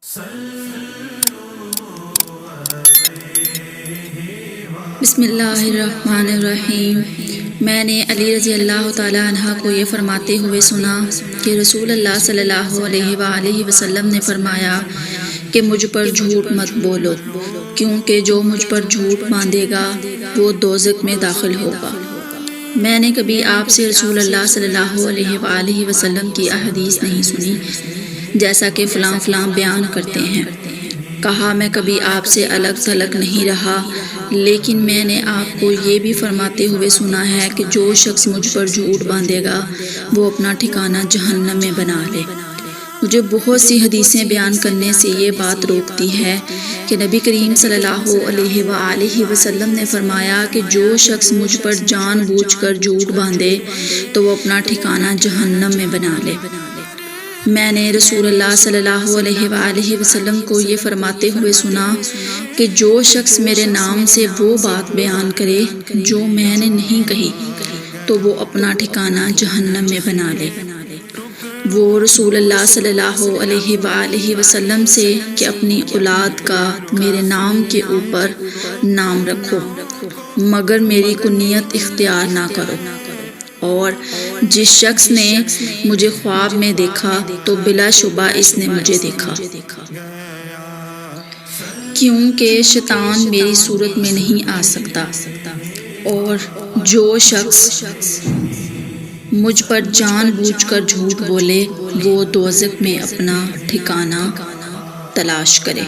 بسم اللہ الرحمن الرحیم۔ میں نے علی رضی اللہ تعالی عنہ کو یہ فرماتے ہوئے سنا کہ رسول اللہ صلی اللہ علیہ وآلہ وسلم نے فرمایا کہ مجھ پر جھوٹ مت بولو، کیونکہ جو مجھ پر جھوٹ باندھے گا وہ دوزخ میں داخل ہوگا۔ میں نے کبھی آپ سے رسول اللہ صلی اللہ علیہ وآلہ وسلم کی احادیث نہیں سنی جیسا کہ فلاں فلاں بیان کرتے ہیں۔ کہا میں کبھی آپ سے الگ تھلگ نہیں رہا، لیکن میں نے آپ کو یہ بھی فرماتے ہوئے سنا ہے کہ جو شخص مجھ پر جھوٹ باندھے گا وہ اپنا ٹھکانہ جہنم میں بنا لے۔ مجھے بہت سی حدیثیں بیان کرنے سے یہ بات روکتی ہے کہ نبی کریم صلی اللہ علیہ وآلہ وسلم نے فرمایا کہ جو شخص مجھ پر جان بوجھ کر جھوٹ باندھے تو وہ اپنا ٹھکانہ جہنم میں بنا لے۔ میں نے رسول اللہ صلی اللہ علیہ وآلہ وسلم کو یہ فرماتے ہوئے سنا کہ جو شخص میرے نام سے وہ بات بیان کرے جو میں نے نہیں کہی تو وہ اپنا ٹھکانہ جہنم میں بنا لے۔ وہ رسول اللہ صلی اللہ علیہ وآلہ وسلم سے کہ اپنی اولاد کا میرے نام کے اوپر نام رکھو مگر میری کنیت اختیار نہ کرو، اور جس شخص نے مجھے خواب میں دیکھا تو بلا شبہ اس نے مجھے دیکھا، کیونکہ شیطان میری صورت میں نہیں آ سکتا، اور جو شخص مجھ پر جان بوجھ کر جھوٹ بولے وہ دوزخ میں اپنا ٹھکانہ تلاش کرے۔